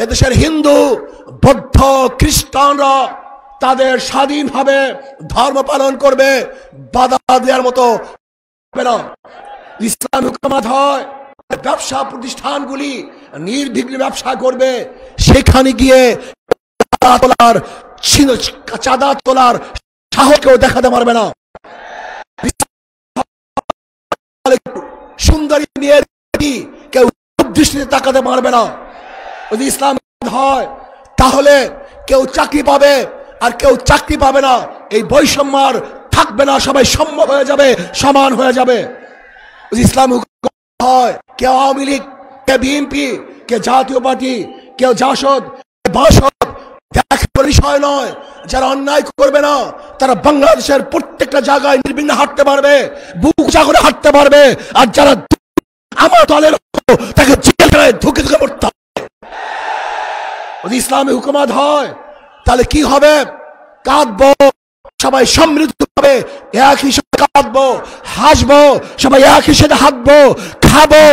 এদেশের হিন্দু, বৌদ্ধ, খ্রিস্টানরা তাদের স্বাধীনভাবে ধর্ম পালন করবে, বাধা দেওয়ার মতো হবে না। ইসলামী হুকুমত হয় ব্যবসা প্রতিষ্ঠানগুলি নির্বিঘ্নে ব্যবসা করবে, সেখানে গিয়ে চাঁদা তোলার সাহস কেউ দেখাতে পারবে না। সুন্দরী নিয়ে কেউ দৃষ্টিতে তাকাতে পারবে না। যদি ইসলাম হয় তাহলে কেউ চাকরি পাবে আর কেউ চাকরি পাবে না, এই বৈষম্য আর থাকবে না, সবাই সম হয়ে যাবে, সমান হয়ে যাবে। ইসলাম হয় কেউ আওয়ামী লীগ, কে বিএনপি, কে জাতীয় পার্টি, কেউ জাসদ, বাসদ, দেখার বিষয় নয়। যারা অন্যায় করবে না তারা বাংলাদেশের প্রত্যেকটা জায়গায় নির্বিঘ্নে হাঁটতে পারবে, বুক উঁচা করে হাঁটতে পারবে। আর যারা আমার দলের তাকে জেলখানায় ঢুকে ঢুকে পড়তে হবে। যদি ইসলামী হুকুমত হয় তাহলে কি হবে? কাঁদবো, সবাই সমৃদ্ধ হবে, একই সাথে কাঁদবো, হাসবো, সবাই একই সাথে হাঁটবো, খাবো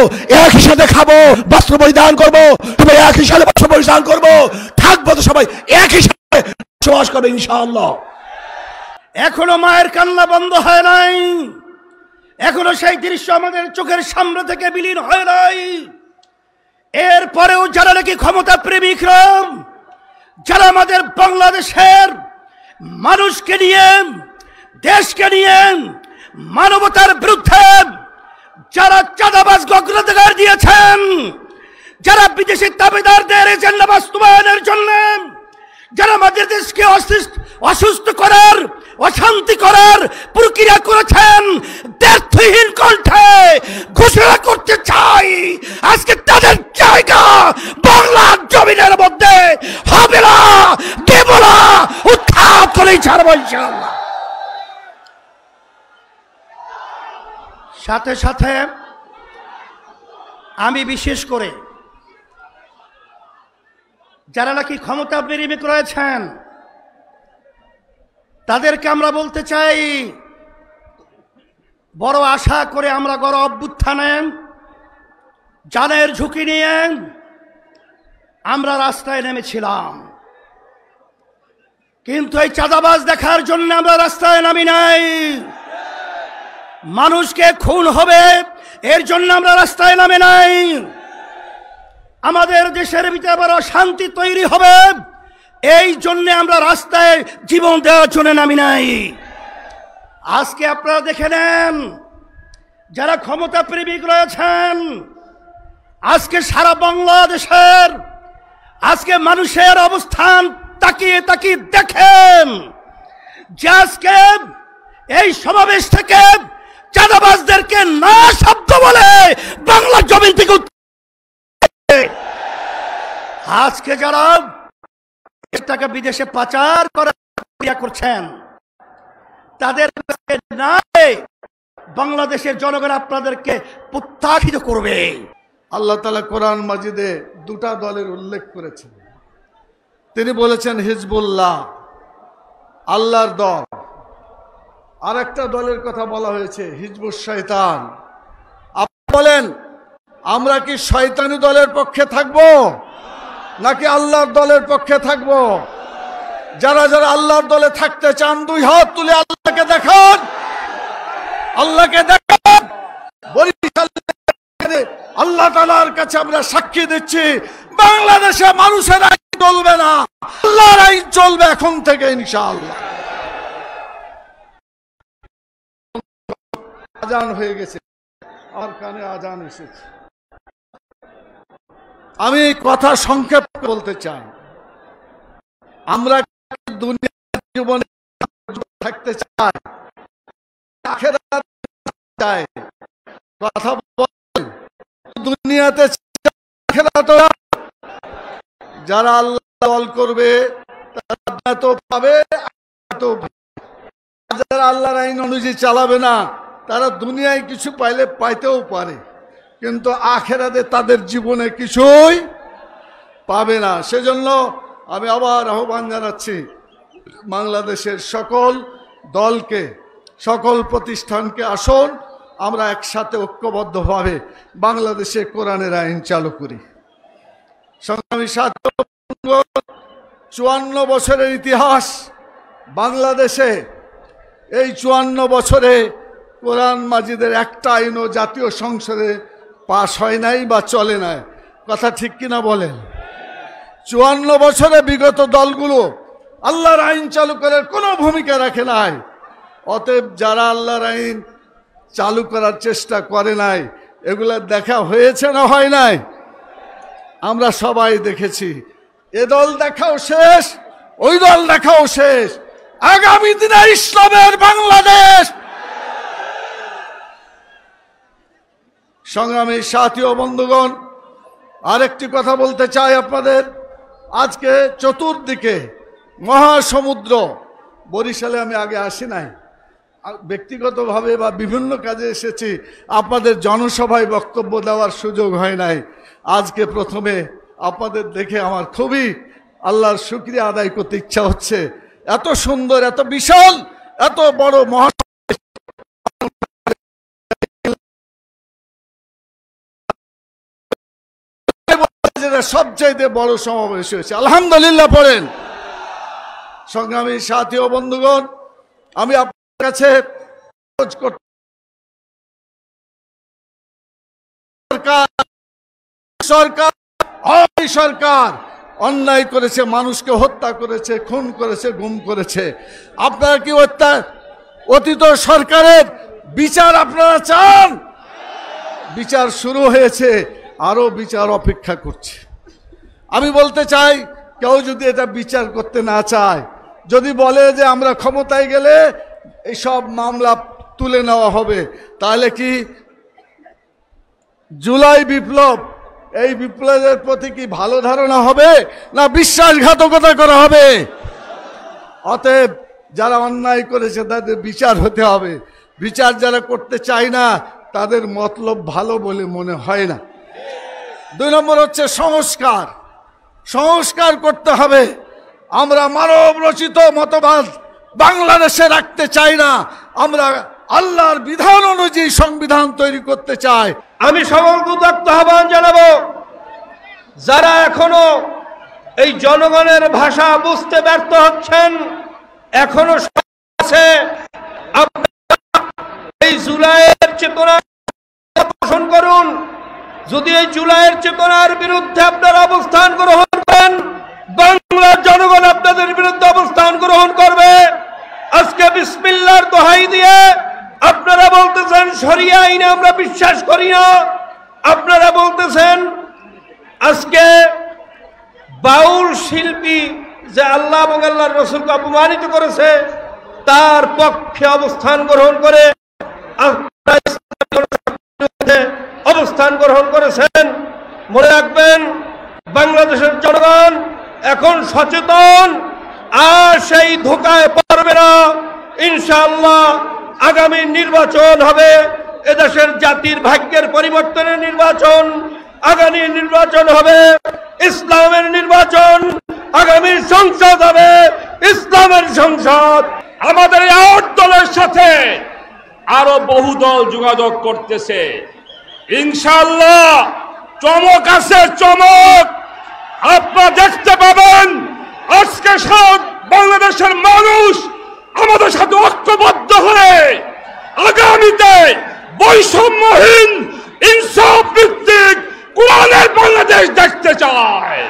একই সাথে, খাবো, বস্ত্র পরিধান করবো, সবাই একই সাথে বস্ত্র পরিধান করবো, থাকবো তো সবাই একই সাথে বসবাস করবে ইনশাআল্লাহ। এখনো মায়ের কান্না বন্ধ হয় নাই, এখনো সেই দৃশ্য আমাদের চোখের সামনে থেকে বিলীন হয় নাই। এরপরেও যারা নাকি ক্ষমতা প্রেমিকরা, যারা আমাদের বাংলাদেশের মানুষকে নিয়ে, দেশকে নিয়ে মানবতার বিরুদ্ধে যারা চাঁদাবাজ অগ্রাধিকার দিয়েছেন, যারা বিদেশি দাবিদারদের এজেন্ডা বাস্তবায়নের জন্য যারা আমাদের দেশকে অসুস্থ করার, অশান্তি করার প্রক্রিয়া করেছেন, দ্ব্যর্থহীন কণ্ঠে ঘোষণা করতে চাই আজকে তাদের জায়গা বাংলার জমিনের মধ্যে হবে না, দেব না, উৎখাত করেই ছাড়ব ইনশাআল্লাহ। সাথে সাথে আমি বিশেষ করে যারা নাকি ক্ষমতা প্রেমিক রয়েছেন তাদেরকে আমরা বলতে চাই, বড় আশা করে আমরা গণ অভ্যুত্থানে জানের ঝুঁকি নিয়ে আমরা রাস্তায় নেমেছিলাম, কিন্তু এই চাঁদাবাজ দেখার জন্য আমরা রাস্তায় নামি নাই। মানুষকে খুন হবে এর জন্য আমরা রাস্তায় নামে নাই। আমাদের দেশের ভিতরে আবার অশান্তি তৈরি হবে এই জন্য আমরা রাস্তায় জীবন দেওয়ার জন্য নামি নাই। আজকে আপনারা দেখে নেন, যারা ক্ষমতা প্রেমিক রয়েছেন, আজকে সারা বাংলাদেশের আজকে মানুষের অবস্থান তাকিয়ে তাকিয়ে দেখেন যে আজকে এই সমাবেশ থেকে চাঁদাবাজদেরকে না শব্দ বলে বাংলা জমিন থেকে আজকে যারা টাকা বিদেশে পাচার করার প্রক্রিয়া করছেন তাদের বাংলাদেশের জনগণ আপনাদেরকে প্রত্যাখ্যাত করবে। আল্লাহ তাআলা কোরআন মাজিদে দুটা দলের উল্লেখ করেছেন। তিনি বলেছেন হিজবুল্লাহ, আল্লাহর দল, আর একটা দলের কথা বলা হয়েছে হিজবুশ শয়তান। আপনি বলেন আমরা কি শয়তানি দলের পক্ষে থাকব নাকি আল্লাহর দলের পক্ষে থাকব? যারা যারা আল্লাহর দলে থাকতে চান দুই হাত তুলে আল্লাহকে দেখান, আল্লাহকে দেখান। আল্লাহ তাআলার কাছে আমরা সাক্ষী দিচ্ছি বাংলাদেশে মানুষের আইন চলবে না, আল্লাহর আইন চলবে এখন থেকে ইনশাআল্লাহ। আজান হয়ে গেছে, আর কানে আজান এসেছে। আমি কথা সংক্ষেপ বলতে চাই, আমরা দুনিয়ার জীবনে থাকতে চাই, আখিরাত চাই, কথা বলেন দুনিয়াতে আখিরাত। যারা আল্লাহ দল করবে তারা তো পাবে, যারা আল্লাহর আইন অনুযায়ী চালাবে না তারা দুনিয়ায় কিছু পাইলে পাইতেও পারে, কিন্তু আখিরাতে তাদের জীবনে কিছুই পাবে না। সেজন্য আমি আবার আহ্বান জানাচ্ছি বাংলাদেশের সকল দলকে, সকল প্রতিষ্ঠানকে, আসুন আমরা একসাথে ঐক্যবদ্ধভাবে বাংলাদেশে কোরআনের আইন চালু করি। সংগ্রামী সাথী, 54 বছরের ইতিহাস বাংলাদেশে। এই 54 বছরে কোরআন মাজিদের একটা আইনও জাতীয় সংসদে পাশ হয় নাই বা চলে নাই। কথা ঠিক কিনা বলেন? 54 বছরে বিগত দলগুলো আল্লাহর আইন চালু করার কোনো ভূমিকা রাখে নাই। অতএব যারা আল্লাহর আইন চালু করার চেষ্টা করে নাই, এগুলো দেখা হয়েছে না হয় নাই? আমরা সবাই দেখেছি। এ দল দেখাও শেষ, ওই দল দেখাও শেষ। আগামী দিনে ইসলামের বাংলাদেশ। সংগ্রামী সাথী ও বন্ধুগণ, আরেকটি কথা বলতে চাই আপনাদের। আজকে চতুর্দিকে মহাসমুদ্র। বরিশালে আমি আগে আসি নাই, ব্যক্তিগতভাবে বা বিভিন্ন কাজে এসেছি, আপনাদের জনসভায় বক্তব্য দেওয়ার সুযোগ হয় নাই। আজকে প্রথমে আপনাদের দেখে আমার খুবই আল্লাহর শুকরিয়া আদায় করতে ইচ্ছা হচ্ছে। এত সুন্দর, এত বিশাল, এত বড় সবচাইতে বড় সমাবেশ হয়েছে, আলহামদুলিল্লাহ পড়েন। সংগ্রামী সাথী ও বন্ধুগণ, আমি আপনার কাছে সরকার অন্যায় করেছে, মানুষকে হত্যা করেছে, খুন করেছে, গুম করেছে। আপনারা কি অতীত সরকারের বিচার আপনারা চান? বিচার শুরু হয়েছে, আরো বিচার অপেক্ষা করছে। আমি বলতে চাই, কেউ যদি এটা বিচার করতে না চায়, যদি বলে যে আমরা ক্ষমতায় গেলে এইসব মামলা তুলে নেওয়া হবে, তাহলে কি জুলাই বিপ্লব, এই বিপ্লবের প্রতি কি ভালো ধারণা হবে না বিশ্বাসঘাতকতা করা হবে? অতএব যারা অন্যায় করেছে তাদের বিচার হতে হবে। বিচার যারা করতে চায় না, তাদের মতলব ভালো বলে মনে হয় না। 2 নম্বর হচ্ছে সংস্কার। সংস্কার করতে হবে। আমরা মানব রচিত মতবাদ বাংলাদেশে রাখতে চাই না, আমরা আল্লাহর বিধান অনুযায়ী সংবিধান তৈরি করতে চাই। আমি সকলকে উদাত্ত আহ্বান জানাবো, যারা এখনো এই জনগণের ভাষা বুঝতে ব্যর্থ হচ্ছেন, এখনো আছে, এই জুলাইয়ের চেতনা পোষণ করুন। যদি এই জুলাইয়ের চেতনার বিরুদ্ধে আপনারা অবস্থান গ্রহণ করেন, বাংলার জনগণ আপনাদের বিরুদ্ধে অবস্থান গ্রহণ করবে। আজকে বিসমিল্লাহর দোহাই দিয়ে আপনারা বলতেছেন শরিয়া আইনে আমরা বিশ্বাস করি না। আপনারা বলতেছেন আজকে বাউল শিল্পী যে আল্লাহ এবং আল্লাহর রাসূলকে অপমানিত করেছে, তার পক্ষে অবস্থান গ্রহণ করে অবস্থান গ্রহণ করেছেন। মনে রাখবেন, বাংলাদেশের জনগণ এখন সচেতন, আর সেই ধোকায় পড়বে না। ইনশাআল্লাহ আগামী নির্বাচন হবে এদেশের জাতির ভাগ্যের পরিবর্তনের নির্বাচন। আগামী নির্বাচন হবে ইসলামের নির্বাচন। আগামী সংসদ হবে ইসলামের সংসদ। আমাদের এই 8 দলের সাথে আরো বহু দল যোগাযোগ করতেছে। ইনশাআল্লাহ চমক আছে, চমক আপনারা দেখতে পাবেন। আজকে সব বাংলাদেশের মানুষ আমাদের সাথে ঐক্যবদ্ধ হয়ে আগামীতে বৈষম্যহীন ইনসাফ ভিত্তিক কোরআনের বাংলাদেশ দেখতে চায়।